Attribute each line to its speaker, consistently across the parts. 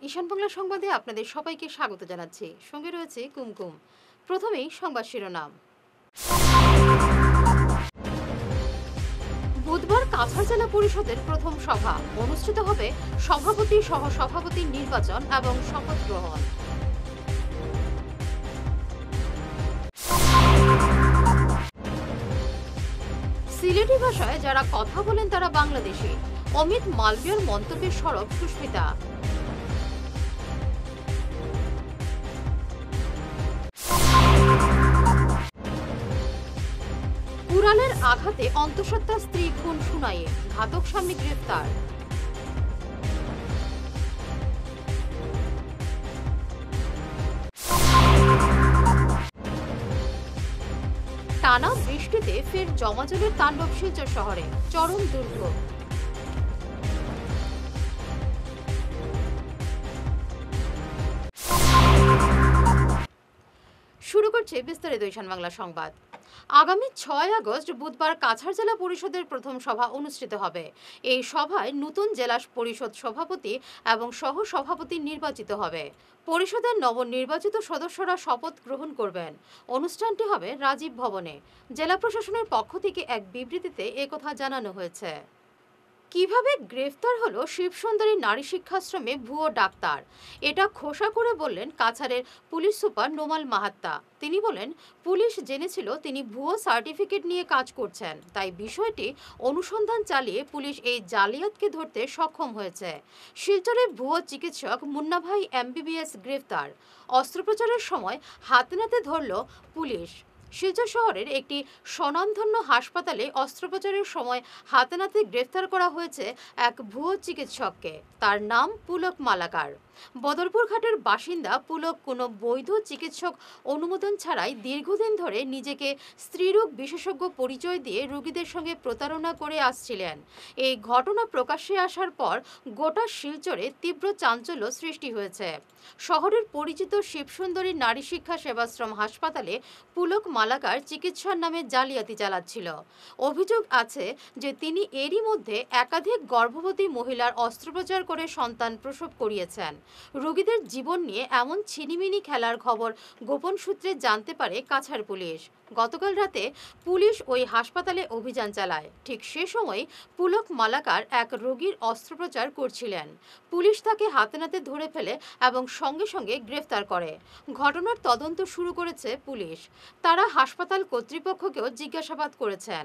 Speaker 1: ঈশান বাংলা সংবাদে আপনাদের সবাইকে স্বাগত জানাচ্ছি। সঙ্গে রয়েছে কুমকুম। প্রথমেই সংবাদ শিরোনাম। বুধবার কাছাড় জেলা পরিষদের প্রথম সভা অনুষ্ঠিত হবে। সভাপতি সহ সভাপতির নির্বাচন এবং শপথ গ্রহণ। সিলেটি ভাষায় যারা কথা বলেন তারা বাংলাদেশি, অমিত মালভিয়ার মন্তব্যের সরব সুস্মিতা। কুড়ালের আঘাতে অন্তঃসত্ত্বা স্ত্রী খুন শুনাইয়ে, ঘাতক স্বামী গ্রেফতার। টানা বৃষ্টিতে ফের জমাজলের তাণ্ডব শিলচর শহরে, চরম দুর্ভোগ। শুরু করছে বিস্তারিত ঈশান বাংলা সংবাদ। আগামী 6 আগস্ট বুধবার কাছাড় জেলা পরিষদের প্রথম সভা অনুষ্ঠিত হবে। এই সভায় নতুন জেলা পরিষদ সভাপতি এবং সহ সভাপতি নির্বাচিত হবে। পরিষদের নবনির্বাচিত সদস্যরা শপথ গ্রহণ করবেন। অনুষ্ঠানটি হবে রাজীব ভবনে। জেলা প্রশাসনের পক্ষ থেকে এক বিবৃতিতে একথা জানানো হয়েছে। কিভাবে গ্রেফতার হলো শিবসুন্দরী নারী শিক্ষাশ্রমে ভুয়ো ডাক্তার, এটা খোসা করে বললেন কাছাড়ের পুলিশ সুপার নোমাল মাহাত্তা। তিনি বলেন, পুলিশ জেনেছিল তিনি ভুয়ো সার্টিফিকেট নিয়ে কাজ করছেন, তাই বিষয়টি অনুসন্ধান চালিয়ে পুলিশ এই জালিয়াতকে ধরতে সক্ষম হয়েছে। শিলচরের ভুয়ো চিকিৎসক মুন্নাভাই MBBS গ্রেফতার। অস্ত্রোপচারের সময় হাতে নাতে ধরল পুলিশ। শিলচর শহরের একটি স্বনামধন্য হাসপাতালে অস্ত্রোপচারের সময় হাতে নাতে গ্রেফতার করা হয়েছে এক ভুয়ো চিকিৎসককে। তার নাম পুলক মালাকার। বদরপুর ঘাটের বাসিন্দা পুলক কোনো বৈধ চিকিৎসক অনুমোদন ছাড়াই দীর্ঘদিন ধরে নিজেকে স্ত্রীরোগ বিশেষজ্ঞ পরিচয় দিয়ে রোগীদের সঙ্গে প্রতারণা করে আসছিলেন। এই ঘটনা প্রকাশ্যে আসার পর গোটা শিলচরে তীব্র চাঞ্চল্য সৃষ্টি হয়েছে। শহরের পরিচিত শিবসুন্দরী নারী শিক্ষা সেবাশ্রম হাসপাতালে পুলক মালাকার চিকিৎসার নামে জালিয়াতি চালাচ্ছিল। অভিযোগ আছে যে তিনি এরই মধ্যে একাধিক গর্ভবতী মহিলার অস্ত্রোপচার করে সন্তান প্রসব করিয়েছেন। রোগীদের জীবন নিয়ে এমন ছিনিমিনি খেলার খবর গোপন সূত্রে জানতে পারে কাছাড় পুলিশ। গতকাল রাতে পুলিশ ওই হাসপাতালে অভিযান চালায়। ঠিক সে সময় পুলক মালাকার এক রোগীর অস্ত্রোপচার করছিলেন। পুলিশ তাকে হাতে নাতে ধরে ফেলে এবং সঙ্গে সঙ্গে গ্রেফতার করে। ঘটনার তদন্ত শুরু করেছে পুলিশ। তারা হাসপাতাল কর্তৃপক্ষকেও জিজ্ঞাসাবাদ করেছেন,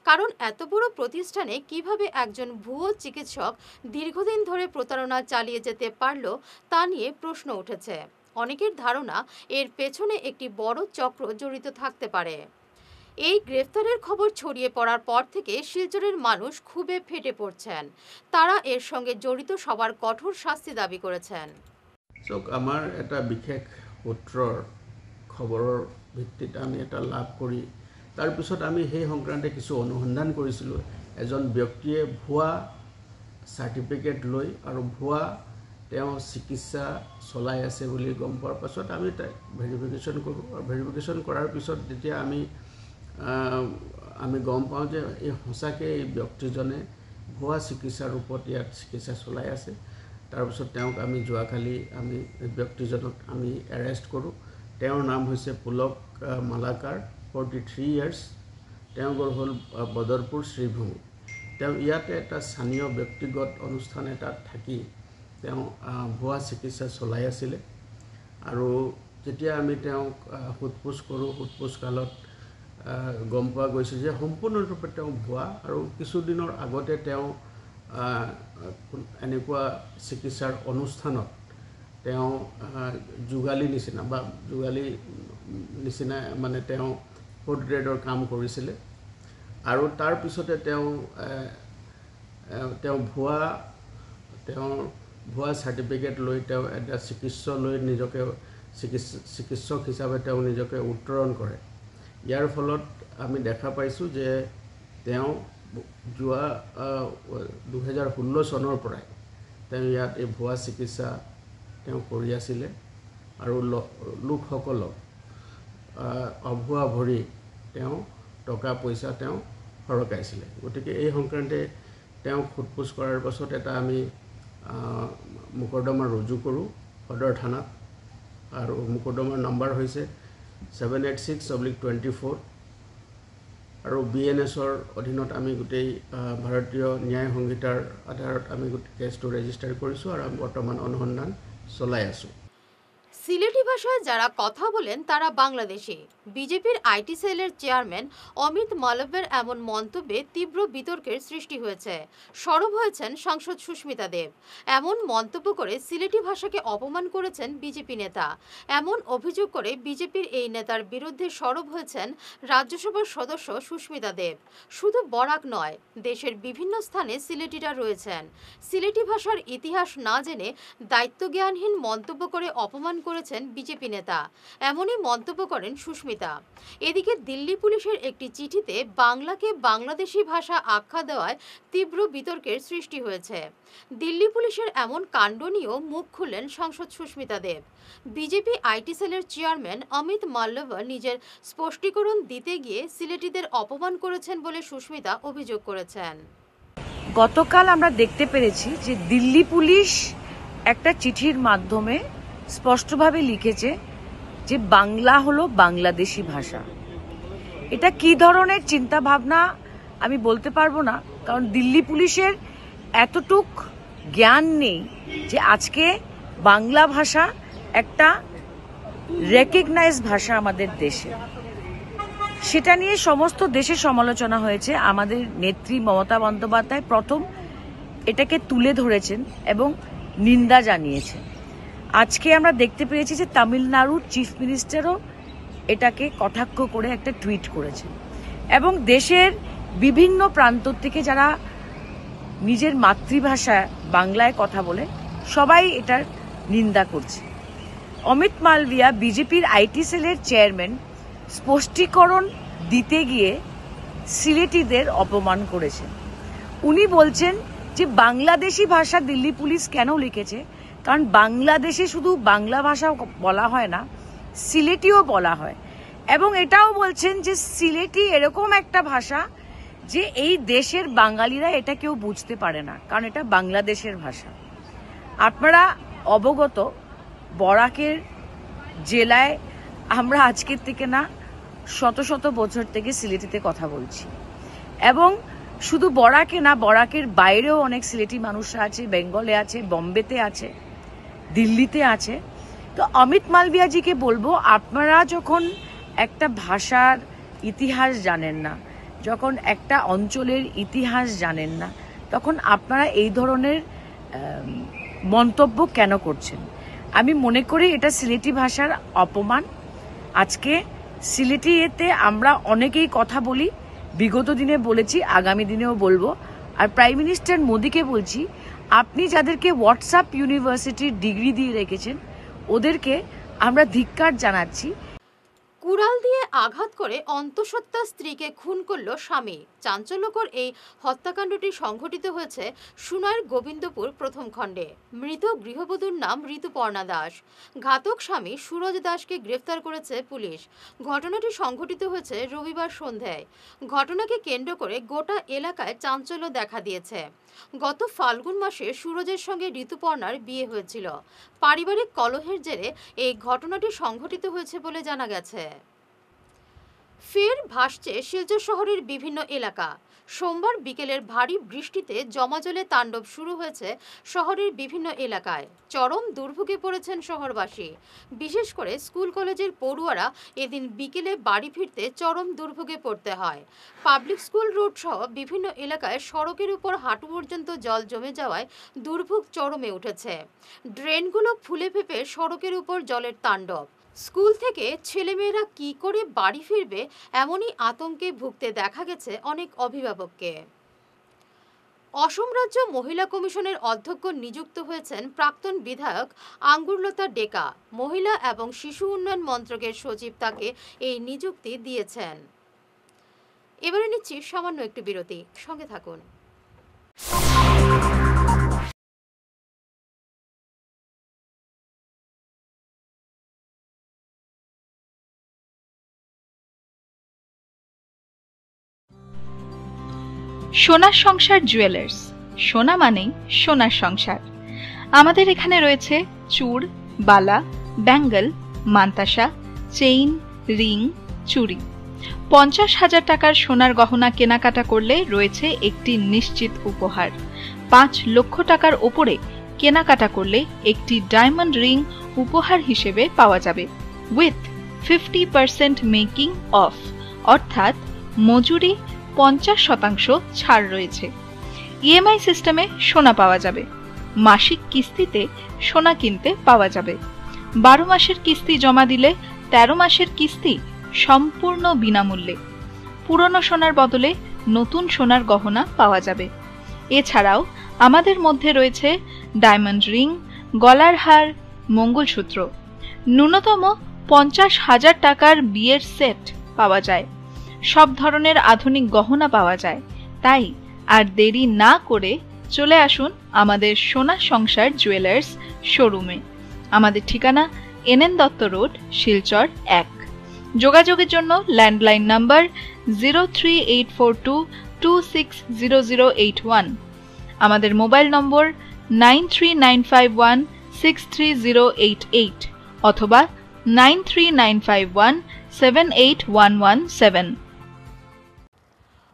Speaker 1: কারণ এত বড় প্রতিষ্ঠানে কিভাবে একজন ভুয়ো চিকিৎসক দীর্ঘদিন ধরে প্রতারণা চালিয়ে যেতে পারল তা নিয়ে প্রশ্ন উঠেছে। অনেকের ধারণা এর পেছনে একটি বড় চক্র জড়িত থাকতে পারে। এই গ্রেফতারের খবর ছড়িয়ে পড়ার পর থেকে শিলচরের মানুষ ক্ষোভে ফেটে পড়ছেন। তারা এর সঙ্গে জড়িত সবার কঠোর শাস্তি দাবি করেছেন।
Speaker 2: আমাৰ এটা বিশেষ সূত্ৰৰ খবৰৰ ভিত্তিত আমি এটা লাভ কৰি তাৰপিছত আমি সেই সংক্ৰান্তে কিছু অনুসন্ধান কৰিছিলোঁ। এজন ব্যক্তিয়ে ভুৱা চাৰ্টিফিকেট লৈ আৰু ভুৱা তেওঁ চিকিৎসা চলাই আছে বুলি গম পোৱাৰ পাছত আমি তাক ভেৰিফিকেশ্যন কৰোঁ। আৰু ভেৰিফিকেশ্যন কৰাৰ পিছত যেতিয়া আমি গম পাওঁ যে এই সঁচাকৈ এই ব্যক্তিজনে ভুৱা চিকিৎসাৰ ৰূপত ইয়াত চিকিৎসা চলাই আছে। তাৰপিছত তেওঁক আমি যোৱাকালি আমি ব্যক্তিজনক আমি এৰেষ্ট কৰোঁ। তেওঁৰ নাম হৈছে পুলক মালাকাৰ, 43 ইয়াৰ্ছ। তেওঁ গড় হ'ল বদৰপুৰ শ্ৰীভূমি। তেওঁ ইয়াতে এটা স্থানীয় ব্যক্তিগত অনুষ্ঠান এটাত থাকি তেওঁ ভুৱা চিকিৎসা চলাই আছিলে। আৰু যেতিয়া আমি তেওঁক সোধপোছ কৰোঁ, সোধপোছ কালত গম পোৱা গৈছে যে সম্পূৰ্ণৰূপে তেওঁ ভুৱা। আৰু কিছুদিনৰ আগতে তেওঁ এনেকুৱা চিকিৎসাৰ অনুষ্ঠানত তেওঁ যোগালী নিচিনা মানে তেওঁ 4th গ্ৰেডৰ কাম কৰিছিলে। আৰু তাৰপিছতে তেওঁ ভুৱা চাৰ্টিফিকেট লৈ তেওঁ এটা চিকিৎসক লৈ নিজকে চিকিৎসক হিচাপে তেওঁ নিজকে উত্তৰণ কৰে। ইয়াৰ ফলত আমি দেখা পাইছোঁ যে তেওঁ যোৱা 2016 চনৰ পৰাই তেওঁ ইয়াত এই ভুৱা চিকিৎসা তেওঁ কৰি আছিলে আৰু লোকসকলক অভুৱা ভৰি তেওঁ টকা পইচা তেওঁ সৰকাইছিলে। গতিকে এই সংক্ৰান্তে তেওঁক সোধপোছ কৰাৰ পাছত এটা আমি মোকৰ্দমা ৰুজু কৰোঁ সদৰ থানাত আৰু মোকৰ্দমাৰ নম্বৰ হৈছে 786/24 আৰু BNSৰ অধীনত আমি গোটেই ভাৰতীয় ন্যায় সংহিতাৰ আধাৰত আমি গোটেই কেছটো ৰেজিষ্টাৰ কৰিছোঁ আৰু আমি বৰ্তমান অনুসন্ধান চলাই আছোঁ।
Speaker 1: সিলেটি ভাষায় যারা কথা বলেন তারা বাংলাদেশি। বিজেপির আইটি সেলের চেয়ারম্যান অমিত মালব্যের এমন মন্তব্যে তীব্র বিতর্কের সৃষ্টি হয়েছে। সরব হয়েছেন সাংসদ সুস্মিতা দেব। এমন মন্তব্য করে সিলেটি ভাষাকে অপমান করেছেন বিজেপি নেতা। এমন অভিযোগ করে বিজেপির এই নেতার বিরুদ্ধে সরব হয়েছেন রাজ্যসভার সদস্য সুস্মিতা দেব। শুধু বরাক নয়, দেশের বিভিন্ন স্থানে সিলেটিরা রয়েছেন। সিলেটি ভাষার ইতিহাস না জেনে দায়িত্বজ্ঞানহীন মন্তব্য করে অপমান করেছেন বিজেপি নেতা। এমনই মন্তব্য করেন সুস্মিতা। এদিকে দিল্লি পুলিশের একটি চিঠিতে বাংলাকে বাংলাদেশি ভাষা আখ্যা দেওয়ায় তীব্র বিতর্কের সৃষ্টি হয়েছে। দিল্লি পুলিশের এমন কাণ্ড নিয়েও মুখ খুললেন সাংসদ সুস্মিতা দেব। বিজেপি আইটি সেলের চেয়ারম্যান অমিত মাল্লব্য নিজের স্পষ্টীকরণ দিতে গিয়ে সিলেটিদের অপমান করেছেন বলে সুস্মিতা অভিযোগ করেছেন।
Speaker 3: গতকাল আমরা দেখতে পেরেছি যে দিল্লি পুলিশ একটা চিঠির মাধ্যমে স্পষ্টভাবে লিখেছে যে বাংলা হলো বাংলাদেশি ভাষা। এটা কি ধরনের চিন্তা ভাবনা আমি বলতে পারবো না, কারণ দিল্লি পুলিশের এতটুক জ্ঞান নেই যে আজকে বাংলা ভাষা একটা রেকগনাইজ ভাষা আমাদের দেশে। সেটা নিয়ে সমস্ত দেশে সমালোচনা হয়েছে। আমাদের নেত্রী মমতা বন্দ্যোপাধ্যায় প্রথম এটাকে তুলে ধরেছেন এবং নিন্দা জানিয়েছেন। আজকে আমরা দেখতে পেয়েছি যে তামিলনাড়ুর চিফ মিনিস্টারও এটাকে কটাক্ষ করে একটা টুইট করেছেন এবং দেশের বিভিন্ন প্রান্ত থেকে যারা নিজের মাতৃভাষা বাংলায় কথা বলে সবাই এটার নিন্দা করছে। অমিত মালভিয়া বিজেপির আইটি সেলের চেয়ারম্যান স্পষ্টীকরণ দিতে গিয়ে সিলেটিদের অপমান করেছেন। উনি বলছেন যে বাংলাদেশি ভাষা দিল্লি পুলিশ কেন লিখেছে, কারণ বাংলাদেশে শুধু বাংলা ভাষা বলা হয় না, সিলেটিও বলা হয়। এবং এটাও বলছেন যে সিলেটি এরকম একটা ভাষা যে এই দেশের বাঙালিরা এটা কেউ বুঝতে পারে না, কারণ এটা বাংলাদেশের ভাষা। আপনারা অবগত, বরাকের জেলায় আমরা আজকের থেকে না শত শত বছর থেকে সিলেটিতে কথা বলছি এবং শুধু বরাকে না, বরাকের বাইরেও অনেক সিলেটি মানুষরা আছে, বেঙ্গলে আছে, বম্বেতে আছে, দিল্লিতে আছে। তো অমিত মালভিয়াজিকে বলবো, আপনারা যখন একটা ভাষার ইতিহাস জানেন না, যখন একটা অঞ্চলের ইতিহাস জানেন না, তখন আপনারা এই ধরনের মন্তব্য কেন করছেন? আমি মনে করি এটা সিলেটি ভাষার অপমান। আজকে সিলেটিতে আমরা অনেকেই কথা বলি, বিগত দিনে বলেছি, আগামী দিনেও বলবো। আর প্রাইম মিনিস্টার মোদিকে বলছি, আপনি যাদেরকে হোয়াটসঅ্যাপ ইউনিভার্সিটির ডিগ্রি দিয়ে রেখেছেন ওদেরকে আমরা ধিক্কার জানাচ্ছি।
Speaker 1: কুড়াল দিয়ে আঘাত করে অন্তঃসত্ত্বা স্ত্রীকে খুন করল স্বামী। চাঞ্চল্যকর এই হত্যাকাণ্ডটি সংঘটিত হয়েছে সুনাইর গোবিন্দপুর প্রথম খণ্ডে। মৃত গৃহবধূর নাম ঋতুপর্ণা দাস। ঘাতক স্বামী সুরজ দাসকে গ্রেফতার করেছে পুলিশ। ঘটনাটি সংঘটিত হয়েছে রবিবার সন্ধ্যায়। ঘটনাকে কেন্দ্র করে গোটা এলাকায় চাঞ্চল্য দেখা দিয়েছে। গত ফাল্গুন মাসে সুরজের সঙ্গে ঋতুপর্ণার বিয়ে হয়েছিল। পারিবারিক কলহের জেরে এই ঘটনাটি সংঘটিত হয়েছে বলে জানা গেছে। ফের ভাসছে শিলচর শহরের বিভিন্ন এলাকা। সোমবার বিকেলের ভারী বৃষ্টিতে জমাজলে তাণ্ডব শুরু হয়েছে শহরের বিভিন্ন এলাকায়। চরম দুর্ভোগে পড়েছেন শহরবাসী। বিশেষ করে স্কুল কলেজের পড়ুয়ারা এদিন বিকেলে বাড়ি ফিরতে চরম দুর্ভোগে পড়তে হয়। পাবলিক স্কুল রোড সহ বিভিন্ন এলাকায় সড়কের উপর হাঁটু পর্যন্ত জল জমে যাওয়ায় দুর্ভোগ চরমে উঠেছে। ড্রেনগুলো ফুলে ফেঁপে সড়কের উপর জলের তাণ্ডব। স্কুল থেকে ছেলেমেয়েরা কি করে বাড়ি ফিরবে এমনই আতঙ্কে ভুগতে দেখা গেছে অনেক অভিভাবককে। অসম রাজ্য মহিলা কমিশনের অধ্যক্ষ নিযুক্ত হয়েছেন প্রাক্তন বিধায়ক আঙ্গুরলতা ডেকা। মহিলা এবং শিশু উন্নয়ন মন্ত্রকের সচিব তাকে এই নিযুক্তি দিয়েছেন। এবারে নিচ্ছি সামান্য একটু বিরতি, সঙ্গে থাকুন।
Speaker 4: সোনার সংসার জুয়েলার্স, সোনা মানেই সোনার সংসার। আমাদের এখানে রয়েছে চূড়, বালা, ব্যাঙ্গল, মান্তাসা, চেইন, রিং, চুড়ি। 50,000 টাকার সোনার গহনা কেনাকাটা করলে রয়েছে একটি নিশ্চিত উপহার। 5 লক্ষ টাকার ওপরে কেনাকাটা করলে একটি ডায়মন্ড রিং উপহার হিসেবে পাওয়া যাবে উইথ 50% মেকিং অফ, অর্থাৎ মজুরি 50% ছাড় রয়েছে। ইএমআই সিস্টেমে সোনা পাওয়া যাবে। মাসিক কিস্তিতে সোনা কিনতে পাওয়া যাবে। 12 মাসের কিস্তি জমা দিলে 13 মাসের কিস্তি সম্পূর্ণ বিনামূল্যে। পুরনো সোনার বদলে নতুন সোনার গহনা পাওয়া যাবে। এছাড়াও আমাদের মধ্যে রয়েছে ডায়মন্ড রিং, গলার হার, মঙ্গলসূত্র। ন্যূনতম 50,000 টাকার বিয়ের সেট পাওয়া যায়। সব ধরনের আধুনিক গহনা পাওয়া যায়। তাই আর দেরি না করে চলে আসুন আমাদের সোনা সংসার জুয়েলার্স শোরুমে। আমাদের ঠিকানা NN দত্ত রোড, শিলচর 1। যোগাযোগের জন্য ল্যান্ডলাইন নাম্বার 03842260081, আমাদের মোবাইল নম্বর 9395163088 অথবা 9395178117।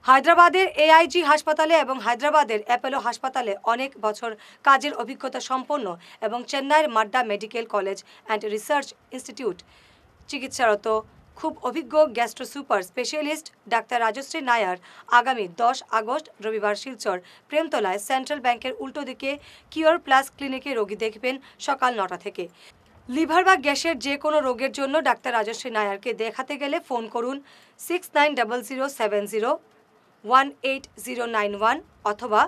Speaker 5: হায়দ্রাবাদের AIG হাসপাতালে এবং হায়দ্রাবাদের অ্যাপোলো হাসপাতালে অনেক বছর কাজের অভিজ্ঞতা সম্পন্ন এবং চেন্নাইয়ের মাড্ডা medical college and research institute চিকিৎসারত খুব অভিজ্ঞ গ্যাস্ট্রো সুপার স্পেশালিস্ট ডাক্তার রাজশ্রী নায়ার আগামী 10 আগস্ট রবিবার শিলচর প্রেমতলায় সেন্ট্রাল ব্যাংকের উল্টো দিকে কিওর প্লাস ক্লিনিকে রোগী দেখবেন সকাল 9টা থেকে। লিভার বা গ্যাসের যে কোনো রোগের জন্য ডাক্তার রাজশ্রী নায়ারকে দেখাতে গেলে ফোন করুন 690070 18091 অথবা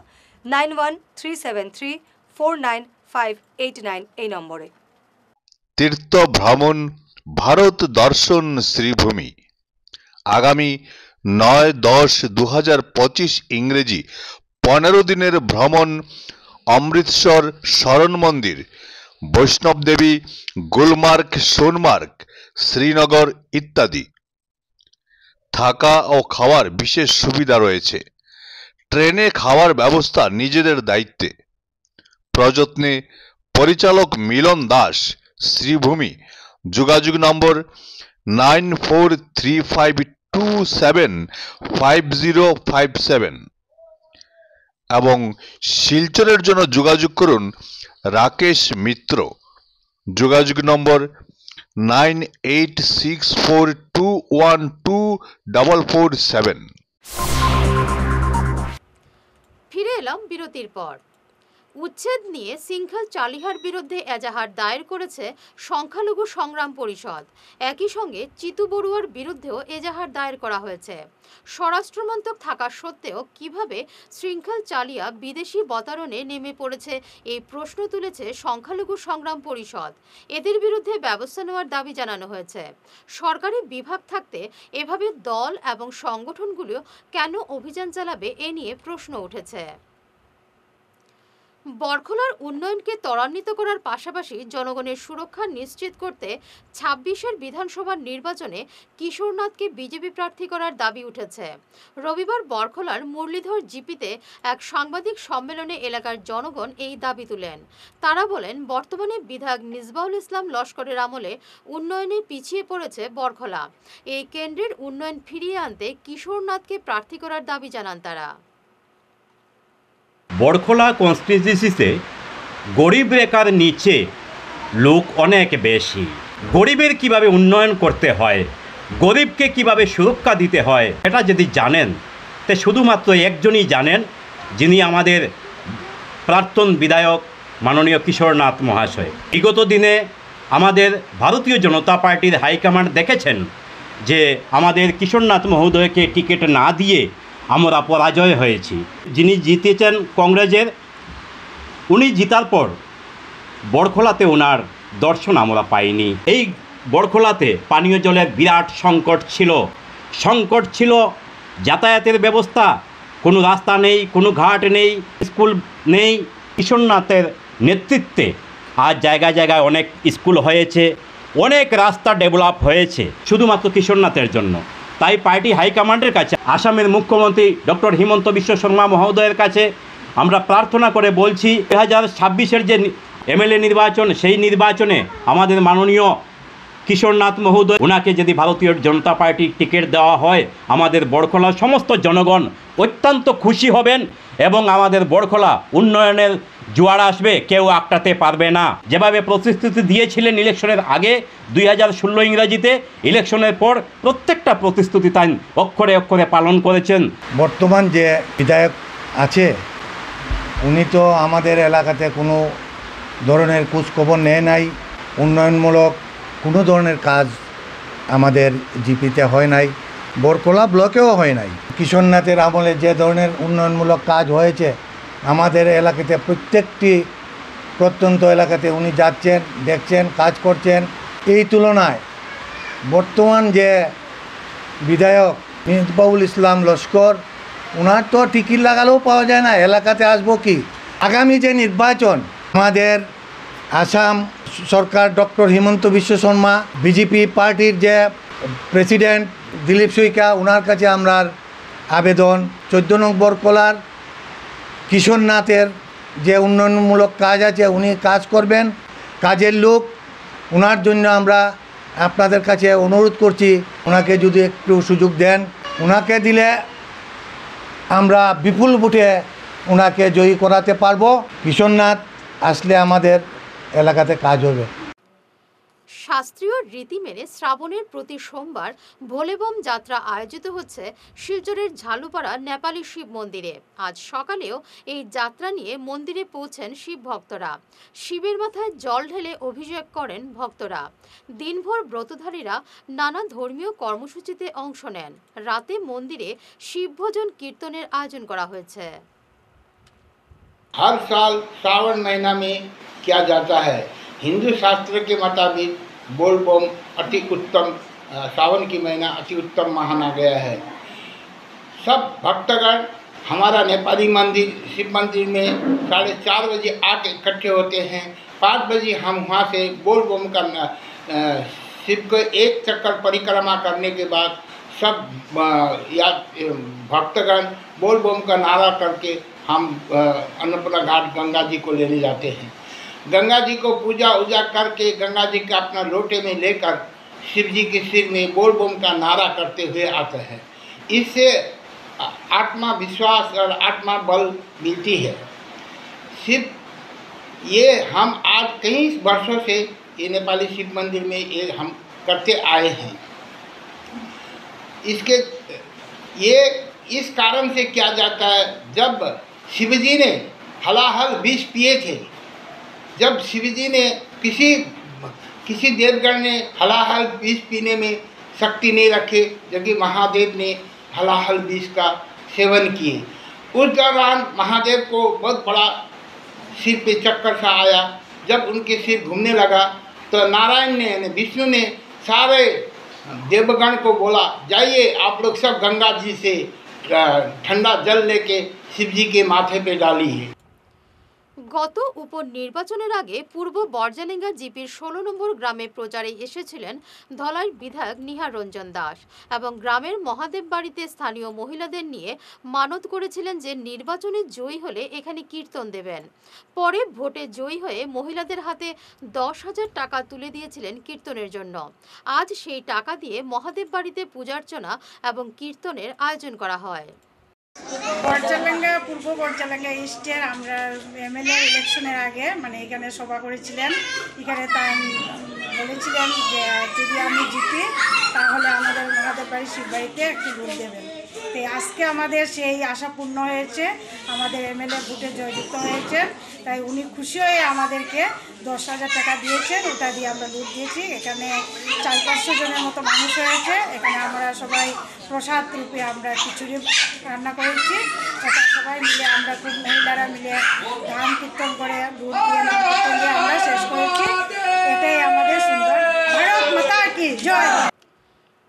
Speaker 5: 9137349589 এই নম্বরে।
Speaker 6: তীর্থ ভ্রমণ ভারত দর্শন শ্রীভূমি আগামী 9-10-2025 ইংরেজি 15 দিনের ভ্রমণ অমৃতসর শরণ মন্দির, বৈষ্ণব দেবী, গুলমার্গ, সোনমার্গ, শ্রীনগর ইত্যাদি। থাকা ও খাওয়ার বিশেষ সুবিধা রয়েছে। ট্রেনে খাওয়ার ব্যবস্থা নিজেদের দায়িত্বে। প্রযত্নে পরিচালক মিলন দাস, শ্রীভূমি। যোগাযোগ নম্বর 9435275057 এবং শিলচরের জন্য যোগাযোগ করুন রাকেশ মিত্র। যোগাযোগ নম্বর 9864212447।
Speaker 1: ফিরে এলাম বিরতির পর। উচ্ছেদ নিয়ে সিংঘল চালিহার বিরুদ্ধে এজাহার দায়ের করেছে সংখ্যালঘু সংগ্রাম পরিষদ। একই সঙ্গে চিতু বড়ুয়ার বিরুদ্ধেও এজাহার দায়ের করা হয়েছে। স্বরাষ্ট্রমন্ত্রক থাকা সত্ত্বেও কিভাবে শৃঙ্খল চালিয়া বিদেশি বতারণে নেমে পড়েছে এই প্রশ্ন তুলেছে সংখ্যালঘু সংগ্রাম পরিষদ। এদের বিরুদ্ধে ব্যবস্থা নেওয়ার দাবি জানানো হয়েছে। সরকারি বিভাগ থাকতে এভাবে দল এবং সংগঠনগুলো কেন অভিযান চালাবে এ নিয়ে প্রশ্ন উঠেছে। বরখলার উন্নয়নকে ত্বরান্বিত করার পাশাপাশি জনগণের সুরক্ষা নিশ্চিত করতে 26-এর বিধানসভা নির্বাচনে কিশোরনাথকে বিজেপি প্রার্থী করার দাবি উঠেছে। রবিবার বরখলার মুরলীধর জিপিতে এক সাংবাদিক সম্মেলনে এলাকার জনগণ এই দাবি তুলেন। তারা বলেন, বর্তমানে বিধায়ক মিসবাহুল ইসলাম লস্করের আমলে উন্নয়নে পিছিয়ে পড়েছে বরখলা। এই কেন্দ্রের উন্নয়ন ফিরিয়ে আনতে কিশোরনাথকে প্রার্থী করার দাবি জানান তারা।
Speaker 7: বরখলা কনস্টিটিউন্সিতে গরিব রেখার নিচে লোক অনেক বেশি। গরিবের কিভাবে উন্নয়ন করতে হয়, গরিবকে কিভাবে সুরক্ষা দিতে হয়, এটা যদি জানেন তে শুধুমাত্র একজনই জানেন, যিনি আমাদের প্রাক্তন বিধায়ক মাননীয় কিশোরনাথ মহাশয়। বিগত দিনে আমাদের ভারতীয় জনতা পার্টির হাইকমান্ড দেখেছেন যে আমাদের কিশোরনাথ মহোদয়কে টিকিট না দিয়ে আমরা পরাজয় হয়েছি। যিনি জিতেছেন কংগ্রেসের, উনি জিতার পর বরখলাতে ওনার দর্শন আমরা পাইনি। এই বরখলাতে পানীয় জলের বিরাট সংকট ছিল, যাতায়াতের ব্যবস্থা, কোনো রাস্তা নেই, কোনো ঘাট নেই, স্কুল নেই। কিশোরনাথের নেতৃত্বে আজ জায়গায় জায়গায় অনেক স্কুল হয়েছে, অনেক রাস্তা ডেভেলপ হয়েছে শুধুমাত্র কিশোরনাথের জন্য। তাই পার্টি হাইকমান্ডের কাছে, আসামের মুখ্যমন্ত্রী ডক্টর হিমন্ত বিশ্ব শর্মা মহোদয়ের কাছে আমরা প্রার্থনা করে বলছি 2026-এর যে এমএলএ নির্বাচন, সেই নির্বাচনে আমাদের মাননীয় কিশোরনাথ মহোদয়, ওনাকে যদি ভারতীয় জনতা পার্টির টিকিট দেওয়া হয়, আমাদের বড়খলার সমস্ত জনগণ অত্যন্ত খুশি হবেন এবং আমাদের বড়খলা উন্নয়নের জোয়ার আসবে, কেউ আটকাতে পারবে না। যেভাবে প্রতিশ্রুতি দিয়েছিলেন ইলেকশনের আগে 2016 ইংরাজিতে, ইলেকশনের পর প্রত্যেকটা প্রতিশ্রুতি তাই অক্ষরে অক্ষরে পালন করেছেন।
Speaker 8: বর্তমান যে বিধায়ক আছে উনি তো আমাদের এলাকাতে কোনো ধরনের খোঁজখবর নেয় নাই, উন্নয়নমূলক কোনো ধরনের কাজ আমাদের জিপিতে হয় নাই, বরকলা ব্লকেও হয় নাই। কিশোরনাথের আমলে যে ধরনের উন্নয়নমূলক কাজ হয়েছে আমাদের এলাকাতে, প্রত্যেকটি প্রত্যন্ত এলাকাতে উনি যাচ্ছেন, দেখছেন, কাজ করছেন। এই তুলনায় বর্তমান যে বিধায়ক মিসবাউল ইসলাম লস্কর, ওনার তো টিকিট লাগালেও পাওয়া যায় না, এলাকাতে আসবো কি? আগামী যে নির্বাচন, আমাদের আসাম সরকার ডক্টর হিমন্ত বিশ্ব শর্মা, বিজেপি পার্টির যে প্রেসিডেন্ট দিলীপ শইকা, ওনার কাছে আমরা আবেদন 14 নং বরকলার কিশোরনাথের যে উন্নয়নমূলক কাজ আছে উনি কাজ করবেন, কাজের লোক, ওনার জন্য আমরা আপনাদের কাছে অনুরোধ করছি ওনাকে যদি একটু সুযোগ দেন। ওনাকে দিলে আমরা বিপুল ভোটে ওনাকে জয়ী করাতে পারবো। কিশোরনাথ আসলে আমাদের এলাকাতে কাজ হবে।
Speaker 1: শাস্ত্রীয় রীতি মেনে শ্রাবণের প্রতি সোমবার ভোলেবম যাত্রা আয়োজিত হচ্ছে শিলচরের ঝালুপাড়া নেপালি শিব মন্দিরে। আজ সকালেও এই যাত্রা নিয়ে মন্দিরে পৌঁছেন শিব ভক্তরা। শিবের মাথায় জল ঢেলে অভিষেক করেন ভক্তরা। দিনভর ব্রতধারীরা নানা ধর্মীয় কর্মসূচিতে অংশ নেন। রাতে মন্দিরে শিব ভজন কীর্তনের আয়োজন করা হয়েছে।
Speaker 9: हर साल सावन महीना में किया जाता है। हिंदू शास्त्र के मुताबिक बोल बम अति उत्तम, सावन की महीना अति उत्तम माना गया है। सब भक्तगण हमारा नेपाली मंदिर शिव मंदिर में 4:30 बजे आके इकट्ठे होते हैं। 5 बजे हम वहाँ से बोल बम का शिव को एक चक्कर परिक्रमा करने के बाद सब या भक्तगण बोल बम का नारा करके हम अन्नपूर्णा घाट गंगा जी को लेने जाते हैं। गंगा जी को पूजा उजा करके गंगा जी का अपना लोटे में लेकर शिव जी के सिर में बोल बम का नारा करते हुए आते हैं। इससे आत्मा विश्वास और आत्मा बल मिलती है। शिव ये हम आज कई वर्षों से ये नेपाली शिव मंदिर में ये हम करते आए हैं। इसके ये इस कारण से किया जाता है, जब शिवजी ने हलाहल विष पिए थे, जब शिवजी ने किसी देवगण ने हलाहल विष पीने में शक्ति नहीं रखे, जबकि महादेव ने हलाहल विष का सेवन किए। उस दौरान महादेव को बहुत बड़ा सिर पे चक्कर सा आया। जब उनके सिर घूमने लगा तो नारायण ने यानी विष्णु ने सारे देवगण को बोला, जाइए आप लोग सब गंगा जी से ठंडा जल लेके शिव जी के माथे पे डाली है।
Speaker 1: গত উপনির্বাচনের আগে পূর্ব বর্জালেঙ্গা জিপির 16 নম্বর গ্রামে প্রচারে এসেছিলেন ধলাই বিধায়ক নিহার রঞ্জন দাস এবং গ্রামের মহাদেব বাড়িতে স্থানীয় মহিলাদের নিয়ে মানত করেছিলেন যে নির্বাচনে জয়ী হলে এখানে কীর্তন দেবেন। পরে ভোটে জয়ী হয়ে মহিলাদের হাতে 10,000 টাকা তুলে দিয়েছিলেন কীর্তনের জন্য। আজ সেই টাকা দিয়ে মহাদেব বাড়িতে পূজার্চনা এবং কীর্তনের আয়োজন করা হয়।
Speaker 10: বর্জালেঙ্গা পূর্ব বর্জালেঙ্গা ইস্টের আমরা এমএলএ ইলেকশনের আগে মানে এখানে সভা করেছিলেন। এখানে তাই বলেছিলেন যে যদি আমি জিতি তাহলে আমাদের মহাদেব বাড়ি শিব বাড়িতে একটি ভোট দেবেন। তো আজকে আমাদের সেই আশা পূর্ণ হয়েছে, আমাদের এমএলএ ভোটে জয়যুক্ত হয়েছেন। তাই উনি খুশি হয়ে আমাদেরকে 10,000 টাকা দিয়েছেন, ওটা দিয়ে আমরা লুট দিয়েছি। এখানে 400-500 জনের মতো মানুষ হয়েছে। এখানে আমরা সবাই প্রসাদ রূপে আমরা খিচুড়ি রান্না করেছি। এটা সবাই মিলে আমরা খুব মহিলারা মিলে গান কীর্তন করে লুট দিয়ে কীর্তন দিয়ে আমরা শেষ করেছি। এটাই আমাদের সুন্দর। ভারত মাতা কি জয়।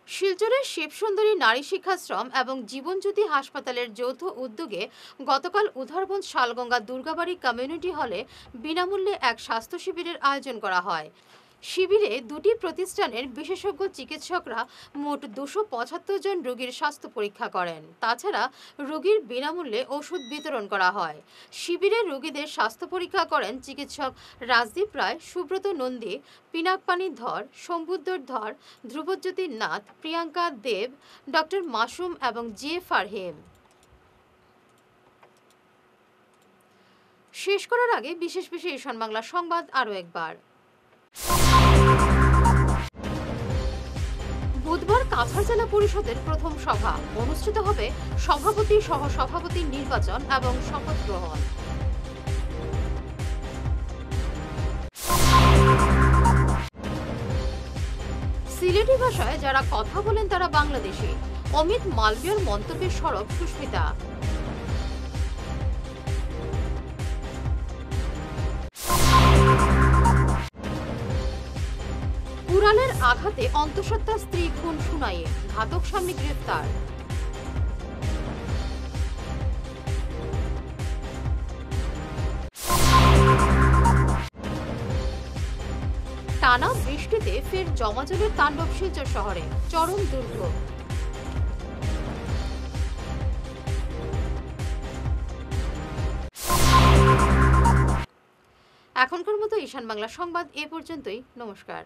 Speaker 1: শিলচরের শিবসুন্দরী নারী শিক্ষাশ্রম এবং জীবনজ্যোতি হাসপাতালের যৌথ উদ্যোগে গতকাল উধারবন্দ শালগঙ্গা দুর্গাবাড়ি কমিউনিটি হলে বিনামূল্যে এক স্বাস্থ্য শিবিরের আয়োজন করা হয়। শিবিরে দুটি প্রতিষ্ঠানের বিশেষজ্ঞ চিকিৎসকরা মোট 275 জন রোগীর স্বাস্থ্য পরীক্ষা করেন। তাছাড়া রোগীর বিনামূল্যে ওষুধ বিতরণ করা হয়। শিবিরে রোগীদের স্বাস্থ্য পরীক্ষা করেন চিকিৎসক রাজদীপ রায়, সুব্রত নন্দী, পিনাকপানি ধর, শম্ভুদ্দর ধর, ধ্রুবজ্যোতি নাথ, প্রিয়াঙ্কা দেব, ডক্টর মাসুম এবং জি ফারহিম। শেষ করার আগে বিশেষ ঈশান বাংলা সংবাদ আরও একবার। বুধবার কাছাড় জেলা পরিষদের প্রথম সভা অনুষ্ঠিত হবে। সভাপতি, সহসভাপতি নির্বাচন এবং শপথ গ্রহণ। সিলেটি ভাষায় যারা কথা বলেন তারা বাংলাদেশী, অমিত মালভিয়ার মন্তব্যের সরব সুস্মিতা। কুড়ালের আঘাতে অন্তঃসত্ত্বা স্ত্রী খুন শুনাইয়ে, ঘাতক স্বামী গ্রেফতার। টানা বৃষ্টিতে ফের জমাজলের তাণ্ডব শিলচর শহরে, চরম দুর্ভোগ। এখনকার মতো ঈশান বাংলা সংবাদ এ পর্যন্তই। নমস্কার।